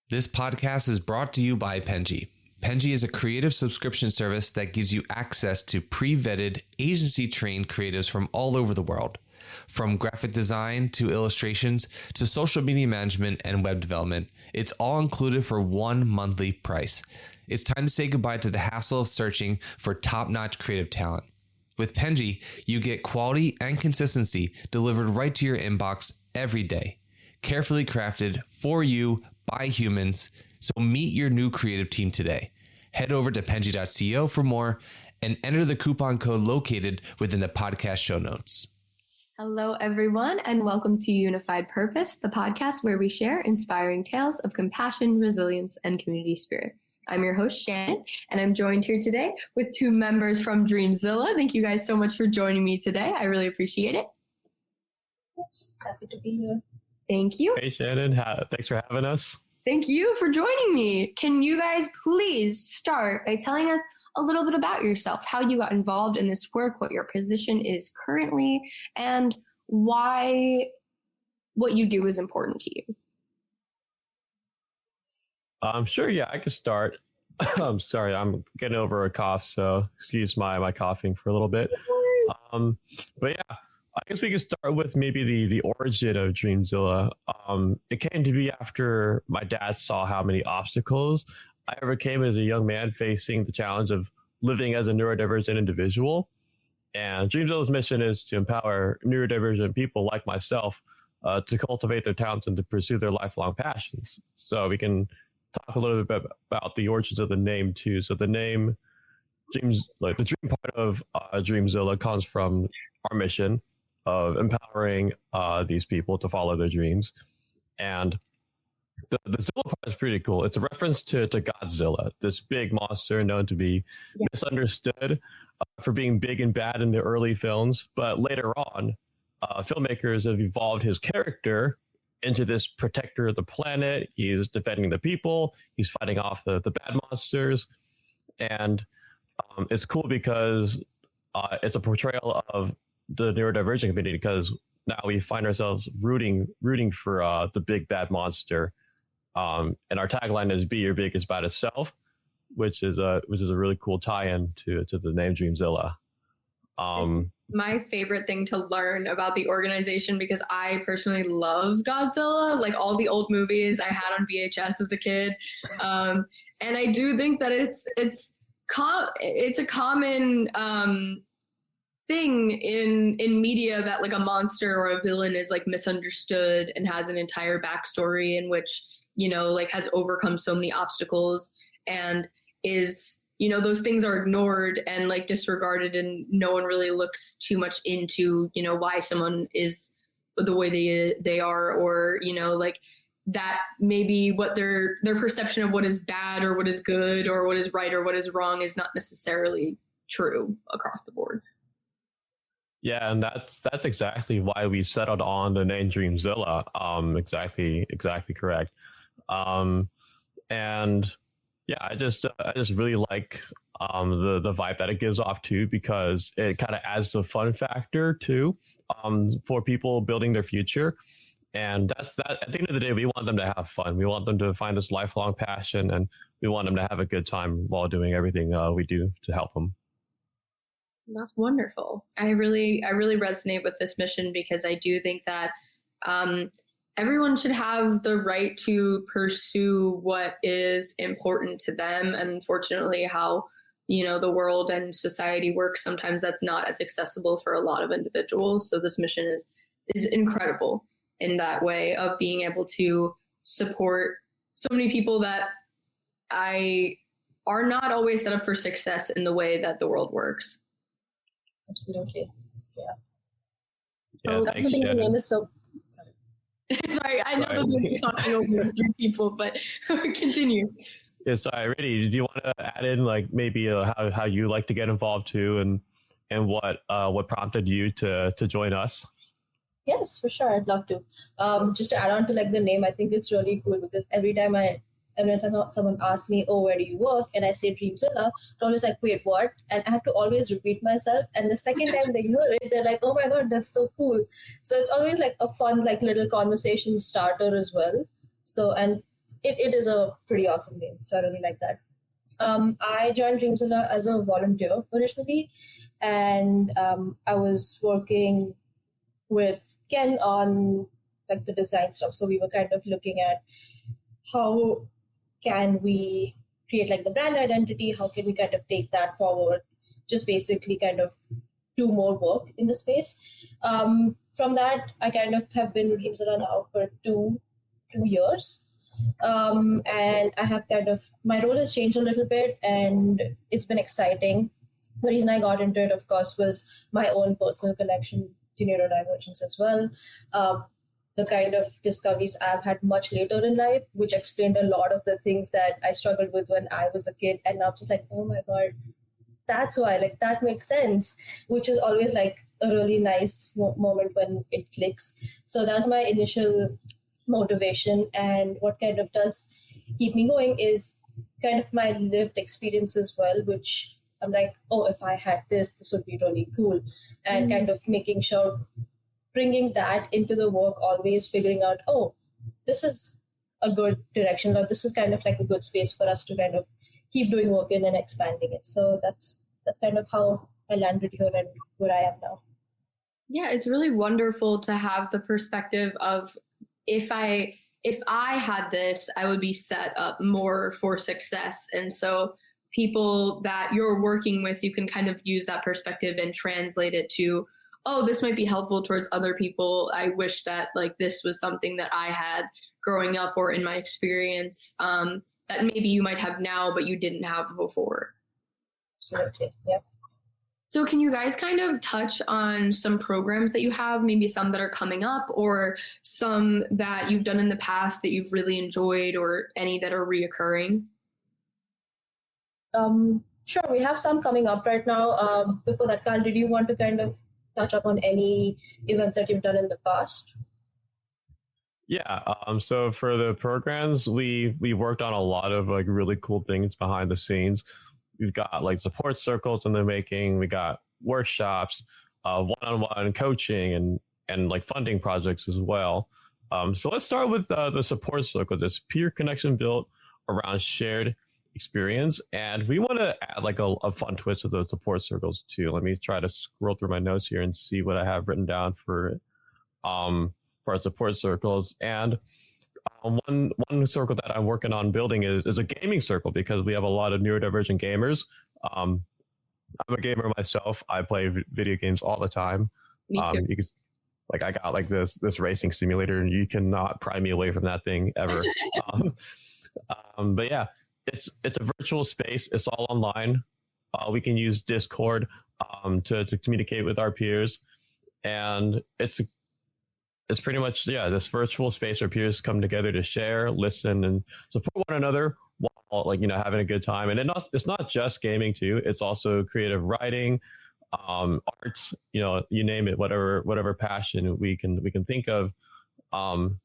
This podcast is brought to you by Penji. Penji is a creative subscription service that gives you access to pre-vetted, agency-trained creatives from all over the world. From graphic design to illustrations to social media management and web development, it's all included for one monthly price. It's time to say goodbye to the hassle of searching for top-notch creative talent. With Penji, you get quality and consistency delivered right to your inbox every day. Carefully crafted for you by humans. So meet your new creative team today. Head over to penji.co for more and enter the coupon code located within the podcast show notes. Hello, everyone, and welcome to Unified Purpose, the podcast where we share inspiring tales of compassion, resilience, and community spirit. I'm your host, Shannon, and I'm joined here today with two members from Dreamzilla. Thank you guys so much for joining me today. I really appreciate it. Oops, happy to be here. Thank you. Hey, Shannon. Thanks for having us. Thank you for joining me. Can you guys please start by telling us a little bit about yourself, how you got involved in this work, what your position is currently, and why what you do is important to you? Sure. Yeah, I can start. I'm sorry. I'm getting over a cough, so excuse my coughing for a little bit. But yeah, I guess we could start with maybe the origin of Dreamzilla. It came to be after my dad saw how many obstacles I overcame as a young man facing the challenge of living as a neurodivergent individual. And Dreamzilla's mission is to empower neurodivergent people like myself to cultivate their talents and to pursue their lifelong passions. So we can talk a little bit about the origins of the name too. So the name Dreams, like the dream part of Dreamzilla, comes from our mission of empowering these people to follow their dreams. And the Zilla part is pretty cool. It's a reference to Godzilla, this big monster known to be misunderstood for being big and bad in the early films. But later on, filmmakers have evolved his character into this protector of the planet. He's defending the people. He's fighting off the bad monsters. And it's cool because it's a portrayal of the neurodivergent community, because now we find ourselves rooting for the big bad monster. And our tagline is "Be your biggest baddest self," which is a really cool tie-in to the name Dreamzilla. My favorite thing to learn about the organization, because I personally love Godzilla, like all the old movies I had on VHS as a kid, and I do think that it's a common thing in media that like a monster or a villain is like misunderstood and has an entire backstory in which, you know, like has overcome so many obstacles and is, you know, those things are ignored and like disregarded, and no one really looks too much into, you know, why someone is the way they are, or, you know, like that maybe what their perception of what is bad or what is good or what is right or what is wrong is not necessarily true across the board. Yeah, and that's exactly why we settled on the name Dreamzilla. Exactly correct. And yeah, I just really like the vibe that it gives off too, because it kind of adds the fun factor too for people building their future. And that's that. At the end of the day, we want them to have fun. We want them to find this lifelong passion, and we want them to have a good time while doing everything we do to help them. That's wonderful. I really resonate with this mission, because I do think that everyone should have the right to pursue what is important to them. And unfortunately, how, you know, the world and society works, sometimes that's not as accessible for a lot of individuals. So this mission is incredible in that way of being able to support so many people that are not always set up for success in the way that the world works. Absolutely. Yeah. Thanks, the name is so. Sorry, I know that we're talking over three people, but continue. Yeah, sorry, Riddhi, do you want to add in like maybe how you like to get involved too, and what prompted you to join us? Yes, for sure. I'd love to. Just to add on to like the name, I think it's really cool because every time someone asks me, "Oh, where do you work?" and I say Dreamzilla, they're always like, "Wait, what?" And I have to always repeat myself. And the second time they hear it, they're like, "Oh my God, that's so cool!" So it's always like a fun, like little conversation starter as well. So, and it is a pretty awesome game. So I really like that. I joined Dreamzilla as a volunteer originally, and I was working with Ken on like the design stuff. So we were kind of looking at how can we create like the brand identity, how can we kind of take that forward, just basically kind of do more work in the space. From that, I kind of have been with Dreamzilla now for two years. And I have kind of, my role has changed a little bit and it's been exciting. The reason I got into it, of course, was my own personal connection to neurodivergence as well. The kind of discoveries I've had much later in life, which explained a lot of the things that I struggled with when I was a kid. And now I'm just like, oh my God, that's why, like, that makes sense, which is always like a really nice moment when it clicks. So that's my initial motivation. And what kind of does keep me going is kind of my lived experience as well, which I'm like, oh, if I had this would be really cool. And kind of making sure, bringing that into the work, always figuring out, oh, this is a good direction, or this is kind of like a good space for us to kind of keep doing work in and expanding it. So that's kind of how I landed here and where I am now. Yeah, it's really wonderful to have the perspective of if I had this, I would be set up more for success. And so people that you're working with, you can kind of use that perspective and translate it to, oh, this might be helpful towards other people. I wish that like this was something that I had growing up or in my experience that maybe you might have now, but you didn't have before. Absolutely. Yeah. So can you guys kind of touch on some programs that you have, maybe some that are coming up or some that you've done in the past that you've really enjoyed or any that are reoccurring? Sure. We have some coming up right now. Before that, Carl, did you want to kind of touch up on any events that you've done in the past? Yeah. So for the programs, we worked on a lot of like really cool things behind the scenes. We've got like support circles in the making. We got workshops, one-on-one coaching, and like funding projects as well. So let's start with the support circle. This peer connection built around shared experience, and we want to add like a fun twist to those support circles too. Let me try to scroll through my notes here and see what I have written down for our support circles. And one circle that I'm working on building is a gaming circle, because we have a lot of neurodivergent gamers. I'm a gamer myself. I play video games all the time. Me too. You can, like, I got like this racing simulator, and you cannot pry me away from that thing ever. But yeah, it's a virtual space. It's all online. We can use Discord to communicate with our peers, and it's pretty much, this virtual space where peers come together to share, listen, and support one another while, like, having a good time. And it's not just gaming too. It's also creative writing, arts, you name it, whatever passion we can think of. And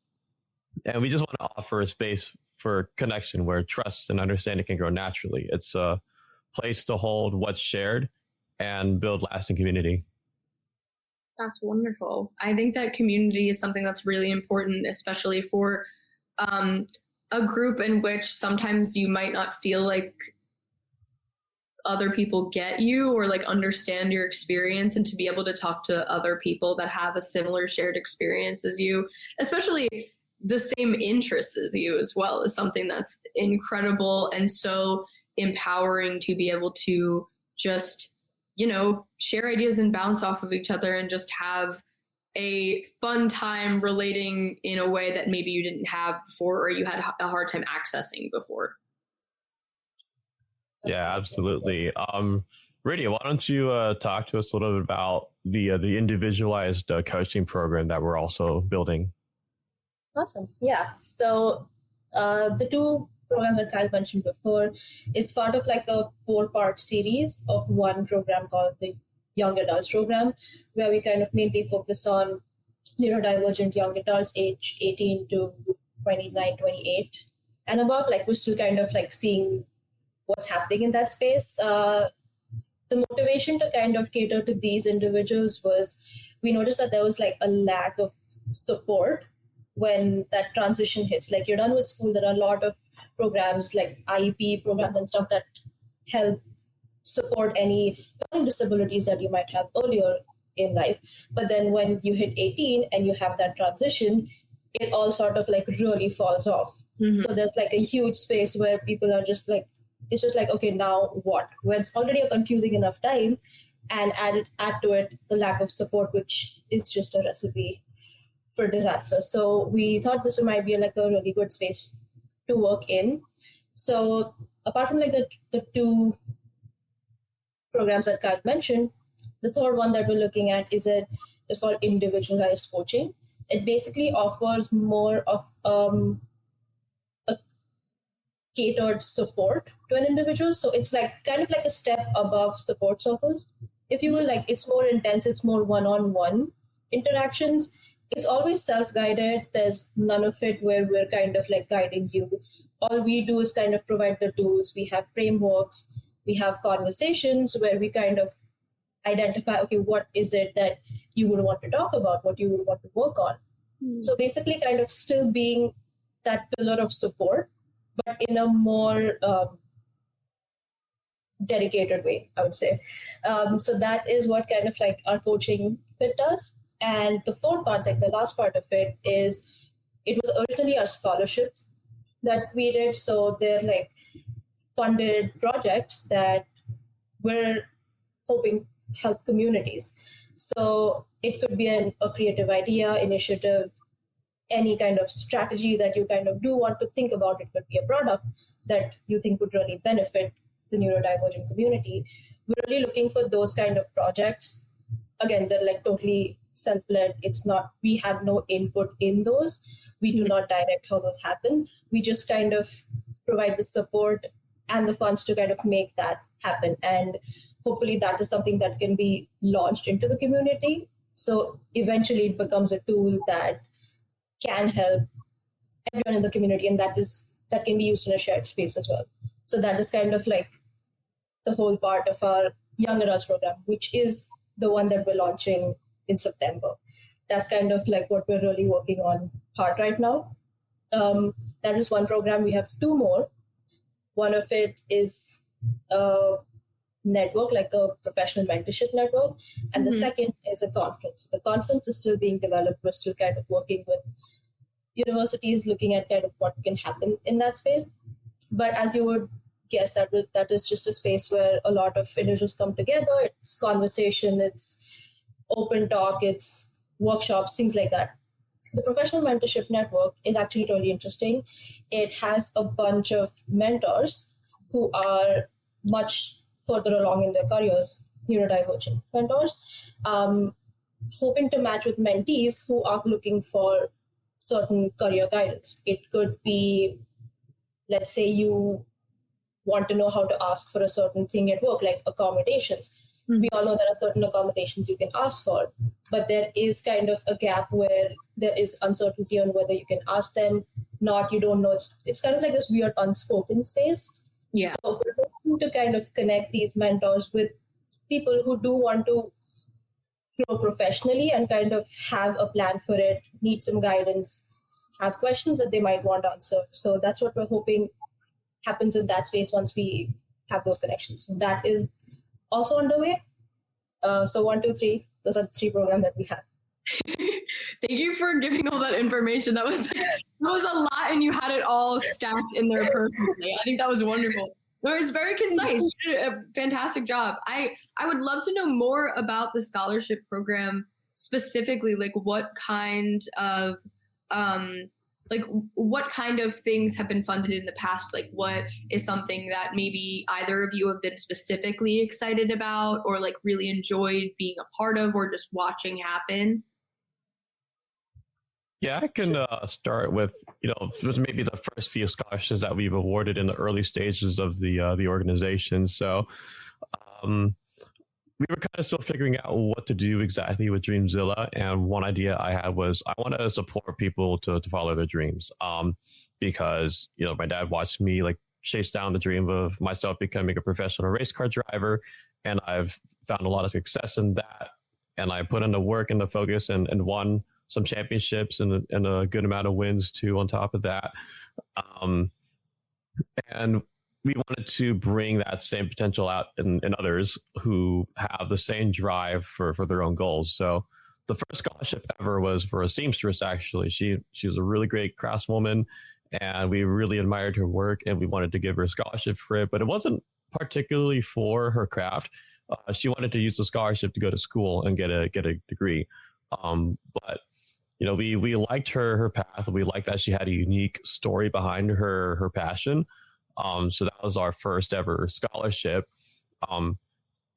we just want to offer a space for connection where trust and understanding can grow naturally. It's a place to hold what's shared and build lasting community. That's wonderful. I think that community is something that's really important, especially for a group in which sometimes you might not feel like other people get you or like understand your experience, and to be able to talk to other people that have a similar shared experience as you, especially the same interests as you as well, is something that's incredible and so empowering to be able to just share ideas and bounce off of each other and just have a fun time relating in a way that maybe you didn't have before or you had a hard time accessing before. Yeah, absolutely. Riddhi, why don't you talk to us a little bit about the individualized coaching program that we're also building? Awesome. Yeah. So the two programs that Kyle mentioned before, it's part of like a 4-part series of one program called the Young Adults Program, where we kind of mainly focus on neurodivergent young adults age 18 to 29, 28 and above. Like, we're still kind of like seeing what's happening in that space. The motivation to kind of cater to these individuals was we noticed that there was like a lack of support when that transition hits. Like you're done with school, there are a lot of programs like IEP programs and stuff that help support any learning disabilities that you might have earlier in life. But then when you hit 18 and you have that transition, it all sort of like really falls off. So there's like a huge space where people are just like, it's just like, okay, now what? When it's already a confusing enough time, and add to it the lack of support, which is just a recipe for disaster. So we thought this might be like a really good space to work in. So apart from like the two programs that Kat mentioned, the third one that we're looking at is called individualized coaching. It basically offers more of a catered support to an individual. So it's like kind of like a step above support circles, if you will. Like it's more intense, it's more one-on-one interactions. It's always self-guided. There's none of it where we're kind of like guiding you. All we do is kind of provide the tools. We have frameworks, we have conversations where we kind of identify, okay, what is it that you would want to talk about, what you would want to work on. So basically kind of still being that pillar of support, but in a more dedicated way, I would say. So that is what kind of like our coaching bit does. And the fourth part, like the last part of it, is it was originally our scholarships that we did. So they're like funded projects that we're hoping help communities. So it could be a creative idea, initiative, any kind of strategy that you kind of do want to think about. It could be a product that you think would really benefit the neurodivergent community. We're really looking for those kind of projects. Again, they're like totally self-led. It's not, we have no input in those. We do not direct how those happen. We just kind of provide the support and the funds to kind of make that happen. And hopefully that is something that can be launched into the community. So eventually it becomes a tool that can help everyone in the community, and that can be used in a shared space as well. So that is kind of like the whole part of our young adults program, which is the one that we're launching in September. That's kind of like what we're really working on hard right now. That is one program. We have two more. One of it is a network, like a professional mentorship network. And the second is a conference. The conference is still being developed. We're still kind of working with universities, looking at kind of what can happen in that space. But as you would guess, that is just a space where a lot of individuals come together. It's conversation, it's open talk, it's workshops, things like that. The professional mentorship network is actually really interesting. It has a bunch of mentors who are much further along in their careers, neurodivergent mentors, hoping to match with mentees who are looking for certain career guidance. It could be, let's say you want to know how to ask for a certain thing at work, like accommodations. We all know there are certain accommodations you can ask for, but there is kind of a gap where there is uncertainty on whether you can ask them, not, you don't know. It's kind of like this weird unspoken space. Yeah. So we're hoping to kind of connect these mentors with people who do want to grow professionally and kind of have a plan for it, need some guidance, have questions that they might want answered. So that's what we're hoping happens in that space once we have those connections. So that is also underway. So 1, 2, 3, those are the 3 programs that we have. Thank you for giving all that information. That was a lot, and you had it all stacked in there perfectly. I think that was wonderful. It was very concise. You did a fantastic job. I would love to know more about the scholarship program specifically. Like what kind of things have been funded in the past? Like what is something that maybe either of you have been specifically excited about or like really enjoyed being a part of or just watching happen? Yeah, I can start with, maybe the first few scholarships that we've awarded in the early stages of the organization. So we were kind of still figuring out what to do exactly with Dreamzilla. And one idea I had was I want to support people to follow their dreams. Because, my dad watched me like chase down the dream of myself becoming a professional race car driver. And I've found a lot of success in that. And I put in the work and the focus and one some championships and a good amount of wins too on top of that. And we wanted to bring that same potential out in others who have the same drive for their own goals. So the first scholarship ever was for a seamstress, actually. She was a really great craftswoman, and we really admired her work, and we wanted to give her a scholarship for it, but it wasn't particularly for her craft. She wanted to use the scholarship to go to school and get a degree. But we liked her path. We liked that she had a unique story behind her passion. So that was our first ever scholarship. And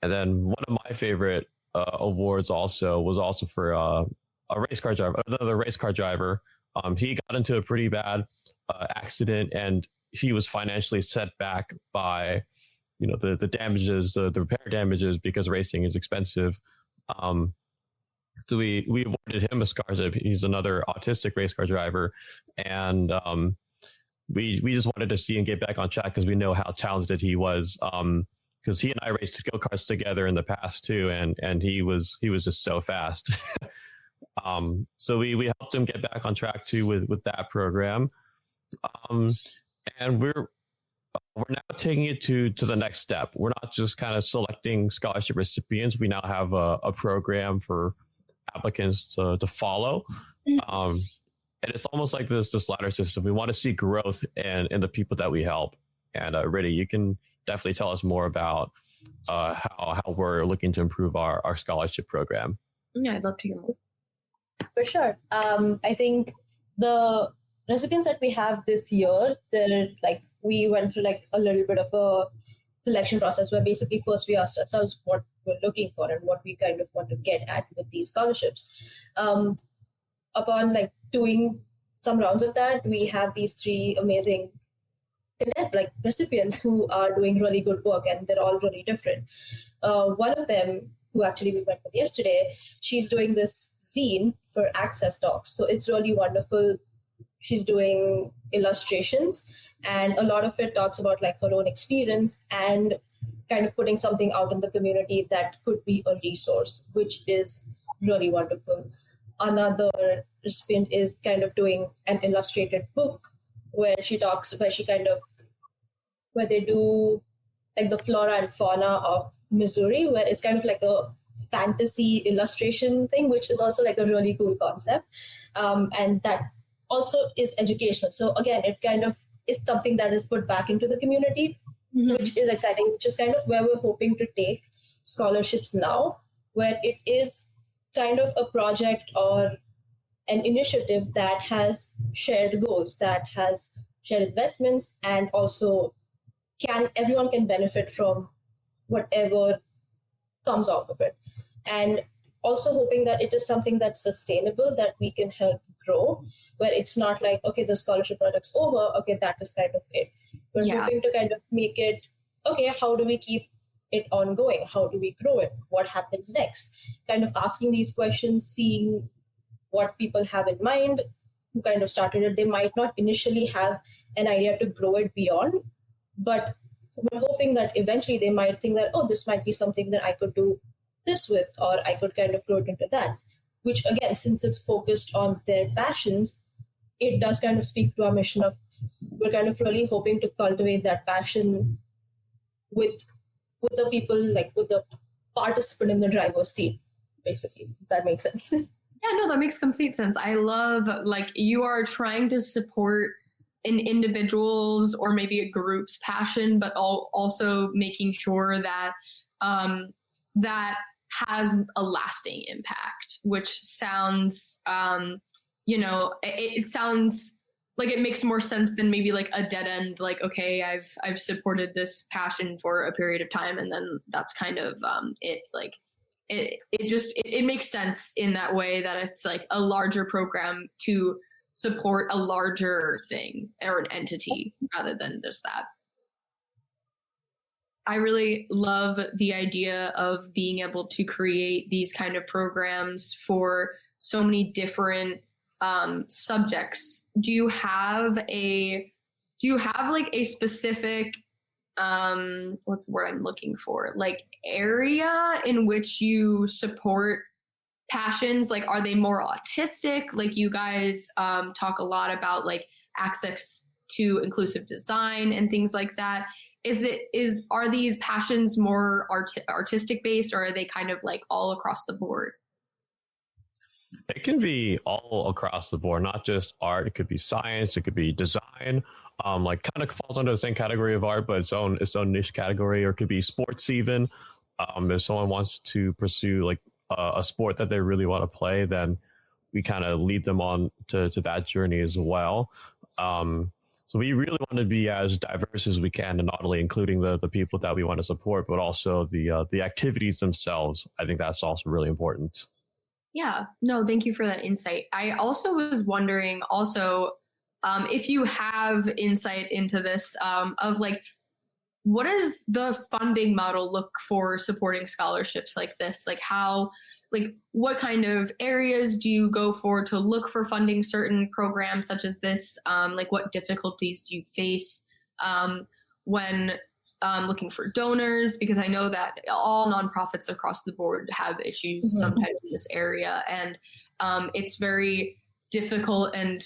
then one of my favorite awards was for a race car driver, another race car driver. He got into a pretty bad accident, and he was financially set back by the damages, the repair damages, because racing is expensive. So we awarded him a scholarship. He's another autistic race car driver, and we just wanted to see him get back on track because we know how talented he was. Because he and I raced go-karts together in the past too, and he was just so fast. So we helped him get back on track too with that program. And we're now taking it to the next step. We're not just kind of selecting scholarship recipients. We now have a program for applicants to follow. And it's almost like this ladder system. We want to see growth in the people that we help. And Riddhi, you can definitely tell us more about how we're looking to improve our scholarship program. Yeah, I'd love to hear more. For sure. I think the recipients that we have this year, we went through a little bit of a selection process where basically first we asked ourselves what we're looking for and what we kind of want to get at with these scholarships. Upon doing some rounds of that, we have these 3 amazing recipients who are doing really good work, and they're all really different. One of them, who actually we went with yesterday, she's doing this zine for Access Docs. So it's really wonderful. She's doing illustrations, and a lot of it talks about her own experience and kind of putting something out in the community that could be a resource, which is really wonderful. Another recipient is kind of doing an illustrated book where they do the flora and fauna of Missouri, where it's kind of like a fantasy illustration thing, which is also a really cool concept. And that also is educational. So again, it kind of is something that is put back into the community, which is exciting, which is kind of where we're hoping to take scholarships now, where it is kind of a project or an initiative that has shared goals, that has shared investments, and also everyone can benefit from whatever comes off of it. And also hoping that it is something that's sustainable, that we can help grow, where it's not okay, the scholarship project's over, okay, that is kind of it. We're hoping to kind of make it, okay, how do we keep it ongoing? How do we grow it? What happens next? Kind of asking these questions, seeing what people have in mind, who kind of started it. They might not initially have an idea to grow it beyond, but we're hoping that eventually they might think that, oh, this might be something that I could do this with, or I could kind of grow it into that, which again, since it's focused on their passions, it does kind of speak to our mission of we're kind of really hoping to cultivate that passion with the people, with the participant in the driver's seat, basically, if that makes sense. Yeah, no, that makes complete sense. I love, you are trying to support an individual's or maybe a group's passion, but also making sure that that has a lasting impact, which sounds, it sounds like it makes more sense than maybe a dead end, okay, I've supported this passion for a period of time, and then that's kind of it. It makes sense in that way, that it's a larger program to support a larger thing or an entity rather than just that. I really love the idea of being able to create these kind of programs for so many different subjects. Do you have a specific what's the word I'm looking for? Area in which you support passions, like, are they more autistic? Like, you guys talk a lot about like access to inclusive design and things like that. Are these passions more artistic based, or are they kind of like all across the board? It can be all across the board, not just art. It could be science. It could be design. Like kind of falls under the same category of art, but its own niche category. Or it could be sports even. If someone wants to pursue like a sport that they really want to play, then we kind of lead them on to that journey as well. So we really want to be as diverse as we can, and not only including the people that we want to support, but also the activities themselves. I think that's also really important. Yeah, no, thank you for that insight. I also was wondering if you have insight into this of like, what does the funding model look for supporting scholarships like this? Like what kind of areas do you go for to look for funding certain programs such as this? Like what difficulties do you face when looking for donors? Because I know that all nonprofits across the board have issues sometimes in this area, and it's very difficult and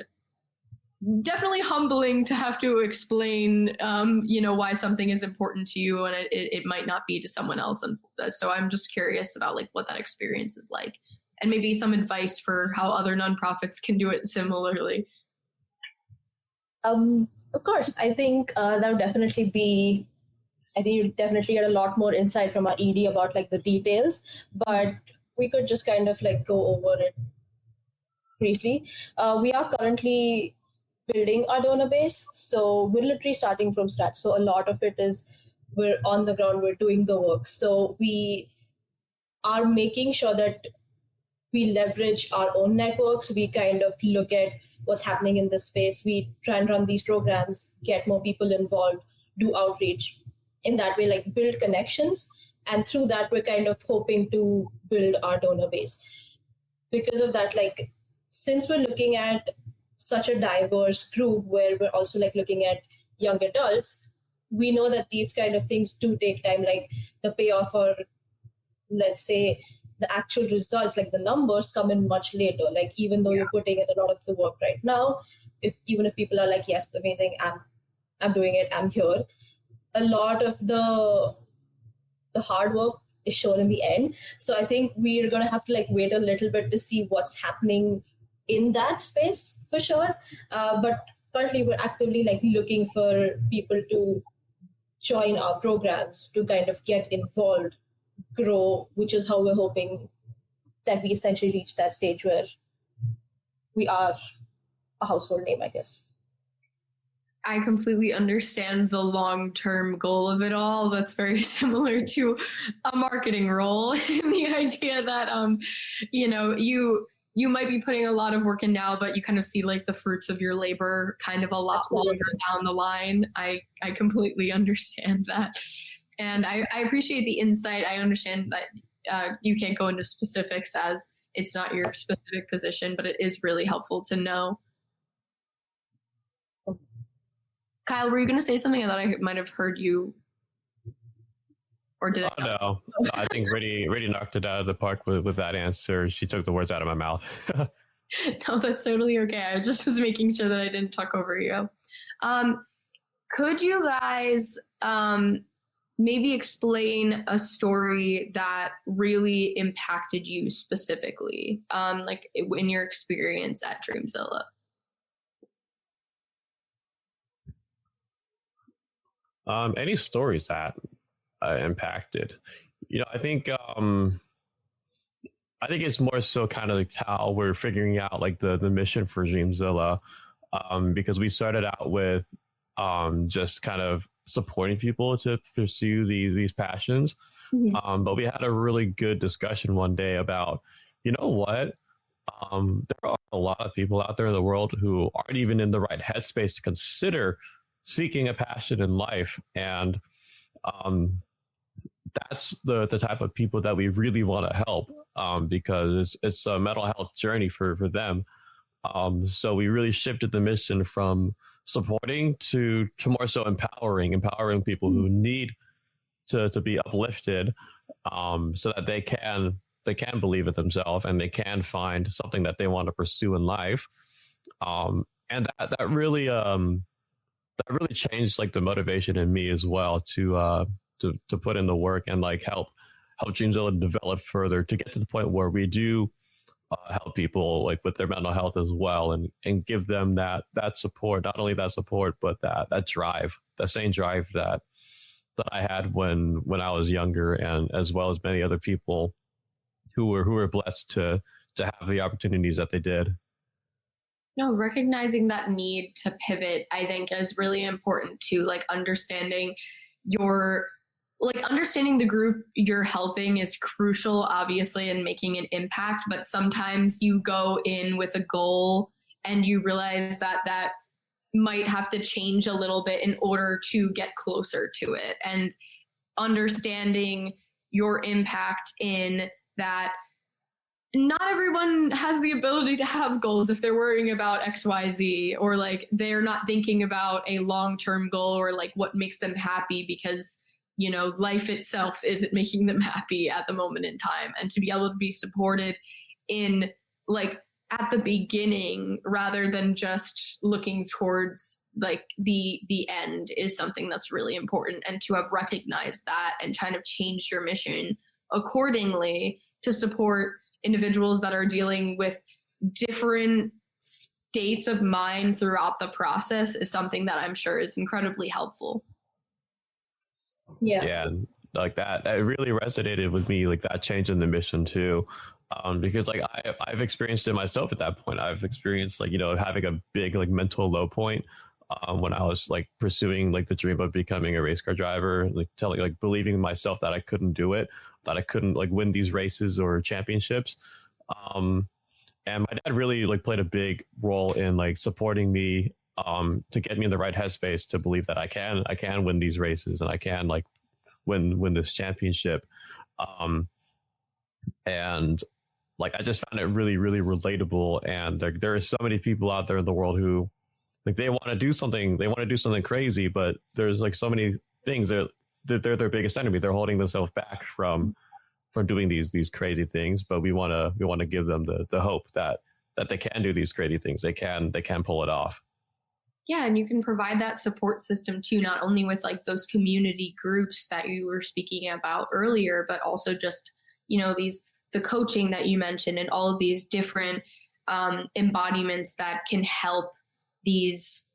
definitely humbling to have to explain, why something is important to you and it might not be to someone else. So I'm just curious about like what that experience is like, and maybe some advice for how other nonprofits can do it similarly. Of course, I think that would definitely be. I think you definitely get a lot more insight from our ED about like the details, but we could just kind of like go over it briefly. We are currently building our donor base, so we're literally starting from scratch. So a lot of it is we're on the ground, we're doing the work. So we are making sure that we leverage our own networks. We kind of look at what's happening in this space. We try and run these programs, get more people involved, do outreach. In that way, like build connections. And through that, we're kind of hoping to build our donor base. Because of that, like, since we're looking at such a diverse group where we're also like looking at young adults, we know that these kind of things do take time, like the payoff or let's say the actual results, like the numbers come in much later. Like even though you're putting in a lot of the work right now, even if people are like, yes, amazing, I'm doing it, I'm here, a lot of the hard work is shown in the end. So I think we're going to have to like wait a little bit to see what's happening in that space for sure. But currently we're actively like looking for people to join our programs, to kind of get involved, grow, which is how we're hoping that we essentially reach that stage where we are a household name, I guess. I completely understand the long-term goal of it all. That's very similar to a marketing role in the idea that, you might be putting a lot of work in now, but you kind of see like the fruits of your labor kind of a lot longer down the line. I completely understand that. And I appreciate the insight. I understand that you can't go into specifics as it's not your specific position, but it is really helpful to know. Kyle, were you going to say something? I thought I might have heard you. Or did I? No. I think Riddhi knocked it out of the park with that answer. She took the words out of my mouth. No, that's totally okay. I just was making sure that I didn't talk over you. Could you guys maybe explain a story that really impacted you specifically, like in your experience at Dreamzilla? Any stories that impacted? I think it's more so kind of like how we're figuring out like the mission for Dreamzilla, because we started out with just kind of supporting people to pursue these passions, but we had a really good discussion one day about, there are a lot of people out there in the world who aren't even in the right headspace to consider seeking a passion in life, and that's the type of people that we really want to help, because it's a mental health journey for them. So we really shifted the mission from supporting to more so empowering people who need to be uplifted, so that they can can believe in themselves and they can find something that they want to pursue in life. And that really changed like the motivation in me as well to put in the work and like help Dreamzilla develop further to get to the point where we do help people like with their mental health as well, and give them that support, not only that support, but that drive, the same drive that I had when I was younger, and as well as many other people who were blessed to have the opportunities that they did. No, recognizing that need to pivot, I think, is really important too. Like understanding understanding the group you're helping is crucial, obviously, in making an impact. But sometimes you go in with a goal and you realize that might have to change a little bit in order to get closer to it. And understanding your impact in that not everyone has the ability to have goals if they're worrying about XYZ, or like they're not thinking about a long-term goal or like what makes them happy because, you know, life itself isn't making them happy at the moment in time. And to be able to be supported in like at the beginning rather than just looking towards like the end is something that's really important. And to have recognized that and kind of changed your mission accordingly to support individuals that are dealing with different states of mind throughout the process is something that I'm sure is incredibly helpful. Yeah, like that really resonated with me, like that change in the mission too, because like I've experienced it myself at that point. I've experienced like, you know, having a big like mental low point when I was like pursuing like the dream of becoming a race car driver, like believing myself that I couldn't do it, that I couldn't like win these races or championships. And my dad really like played a big role in like supporting me to get me in the right headspace to believe that I can win these races and I can like win this championship. And like I just found it really, really relatable. And there are so many people out there in the world who like they want to do something crazy, but there's like so many things that they're their biggest enemy. They're holding themselves back from doing these crazy things. But we want to give them the hope that they can do these crazy things. They can pull it off. Yeah, and you can provide that support system too, not only with like those community groups that you were speaking about earlier, but also just, you know, the coaching that you mentioned and all of these different embodiments that can help these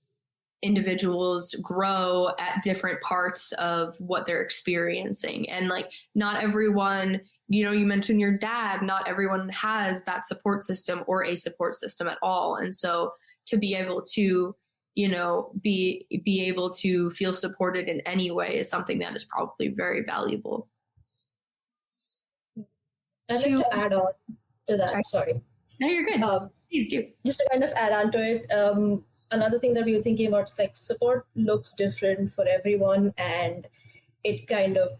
individuals grow at different parts of what they're experiencing. And like not everyone, you know, you mentioned your dad, not everyone has that support system or a support system at all. And so to be able to, you know, be able to feel supported in any way is something that is probably very valuable. I'd like to add on to that. Sorry. No, you're good. Please do. Just to kind of add on to it, another thing that we were thinking about is like support looks different for everyone, and it kind of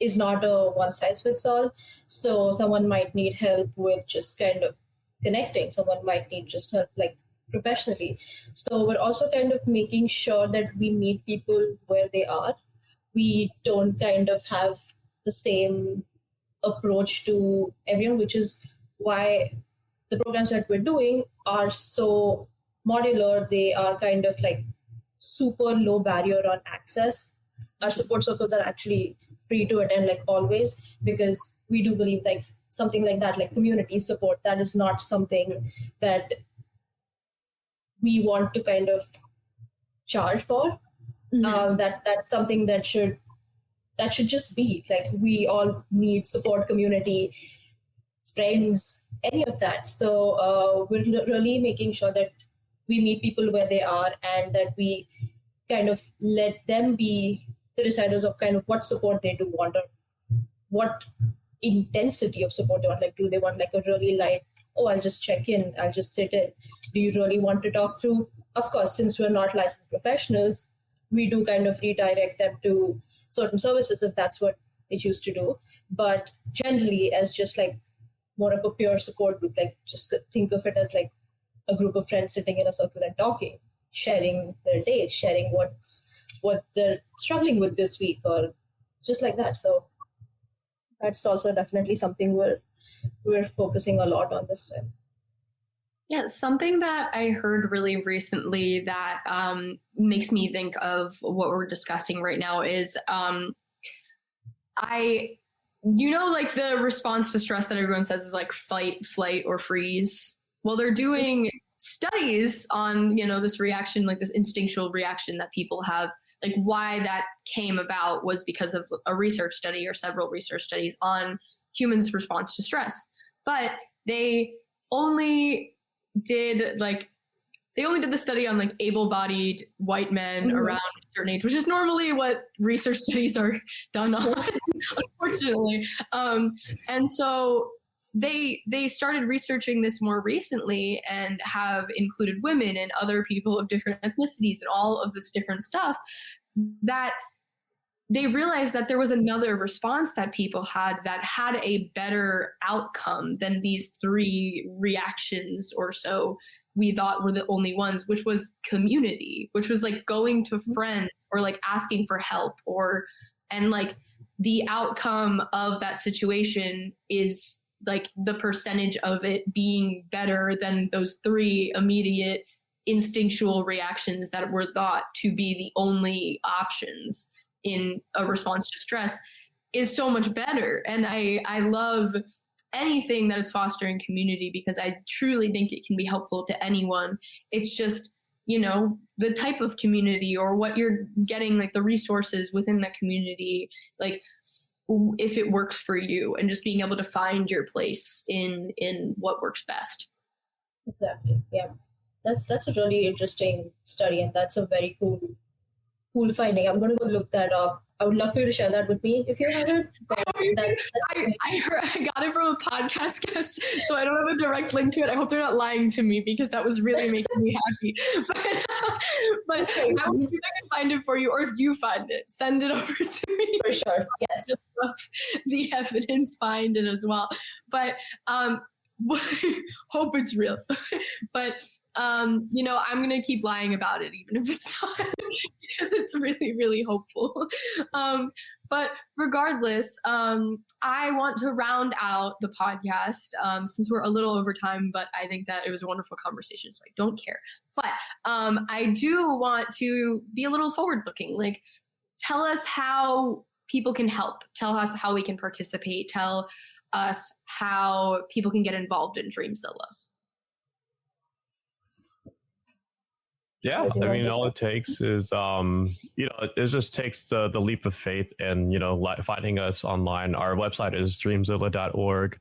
is not a one size fits all. So someone might need help with just kind of connecting. Someone might need just help like professionally. So we're also kind of making sure that we meet people where they are. We don't kind of have the same approach to everyone, which is why the programs that we're doing are so modular. They are kind of like super low barrier on access. Our support circles are actually free to attend like always, because we do believe like something like that, like community support, that is not something that we want to kind of charge for. Mm-hmm. That's something that should just be like, we all need support, community, friends, any of that. So we're really making sure that we meet people where they are, and that we kind of let them be the deciders of kind of what support they do want, or what intensity of support they want. Like, do they want like a really light, oh, I'll just check in, I'll just sit in? Do you really want to talk through? Of course, since we're not licensed professionals, we do kind of redirect them to certain services if that's what they choose to do. But generally, as just like more of a pure support group, like just think of it as like a group of friends sitting in a circle and talking, sharing their days, sharing what they're struggling with this week, or just like that. So that's also definitely something we're we're focusing a lot on this time. Yeah, something that I heard really recently that makes me think of what we're discussing right now is like the response to stress that everyone says is like fight, flight, or freeze. Well, they're doing studies on, this reaction, like this instinctual reaction that people have. Like why that came about was because of a research study or several research studies on humans' response to stress. But they only did the study on like able-bodied white men around a certain age, which is normally what research studies are done on, unfortunately. And so they started researching this more recently and have included women and other people of different ethnicities and all of this different stuff, that they realized that there was another response that people had that had a better outcome than these three reactions or so we thought were the only ones, which was community, which was like going to friends or like asking for help and like the outcome of that situation is like the percentage of it being better than those three immediate instinctual reactions that were thought to be the only options in a response to stress is so much better. And I love anything that is fostering community because I truly think it can be helpful to anyone. It's just, the type of community or what you're getting, like the resources within that community, like if it works for you and just being able to find your place in what works best. Exactly. Yeah. That's a really interesting study, and that's a very cool finding. I'm going to go look that up. I would love for you to share that with me if you have it. I got it from a podcast guest, so I don't have a direct link to it. I hope they're not lying to me because that was really making me happy. But I will see if I can find it for you, or if you find it, send it over to me. For sure. Yes. Just love the evidence behind it as well. But hope it's real. But I'm going to keep lying about it, even if it's not, because it's really, really hopeful. But regardless, I want to round out the podcast since we're a little over time, but I think that it was a wonderful conversation, so I don't care. But I do want to be a little forward looking. Like, tell us how people can help. Tell us how we can participate. Tell us how people can get involved in Dreamzilla. Yeah, I mean, all it takes is, it just takes the leap of faith and, finding us online. Our website is dreamzilla.org.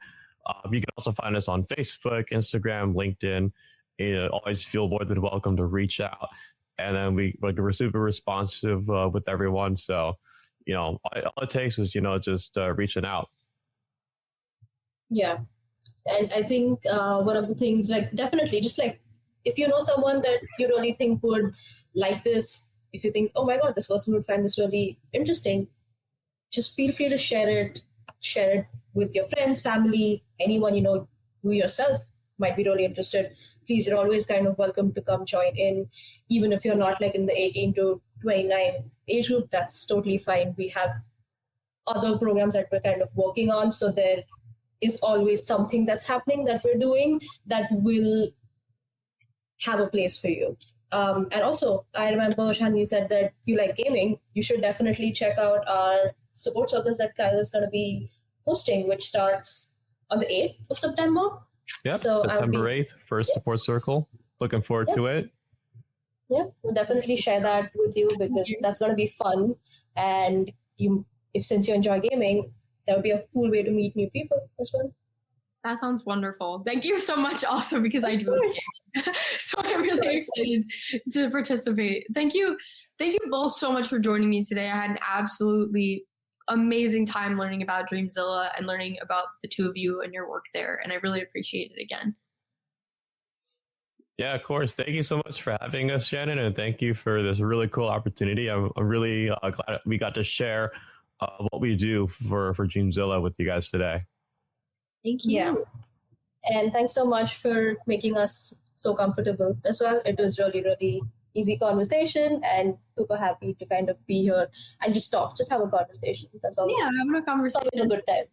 You can also find us on Facebook, Instagram, LinkedIn. Always feel more than welcome to reach out. And then we're super responsive with everyone. So, all it takes is, just reaching out. Yeah. And I think one of the things, definitely just if you know someone that you really think would like this, if you think, oh my God, this person would find this really interesting, just feel free to share it with your friends, family, anyone who yourself might be really interested. Please, you're always kind of welcome to come join in, even if you're not in the 18 to 29 age group, that's totally fine. We have other programs that we're kind of working on, so there is always something that's happening that we're doing that will have a place for you. And also, I remember, Shani, you said that you like gaming. You should definitely check out our support circles that Kyle is going to be hosting, which starts on the 8th of September. Yep, so September 8th, first support circle. Looking forward to it. Yeah, we'll definitely share that with you because that's going to be fun. And since you enjoy gaming, that would be a cool way to meet new people as well. That sounds wonderful. Thank you so much also because I do it. So I'm really excited to participate. Thank you both so much for joining me today. I had an absolutely amazing time learning about Dreamzilla and learning about the two of you and your work there. And I really appreciate it again. Yeah, of course. Thank you so much for having us, Shannon. And thank you for this really cool opportunity. I'm really glad we got to share what we do for Dreamzilla with you guys today. Thank you. Yeah. And thanks so much for making us so comfortable as well. It was really, really easy conversation and super happy to kind of be here and just talk, just have a conversation. That's all. Yeah, having a conversation. It's always a good time.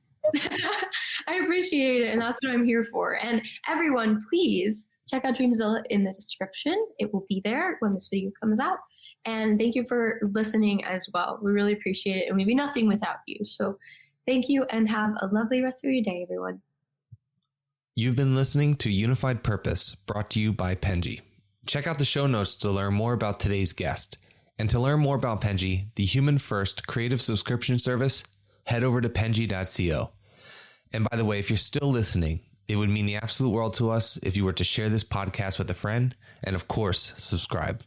I appreciate it. And that's what I'm here for. And everyone, please check out Dreamzilla in the description. It will be there when this video comes out. And thank you for listening as well. We really appreciate it. And we'd be nothing without you. So thank you and have a lovely rest of your day, everyone. You've been listening to Unified Purpose, brought to you by Penji. Check out the show notes to learn more about today's guest. And to learn more about Penji, the human-first creative subscription service, head over to penji.co. And by the way, if you're still listening, it would mean the absolute world to us if you were to share this podcast with a friend and, of course, subscribe.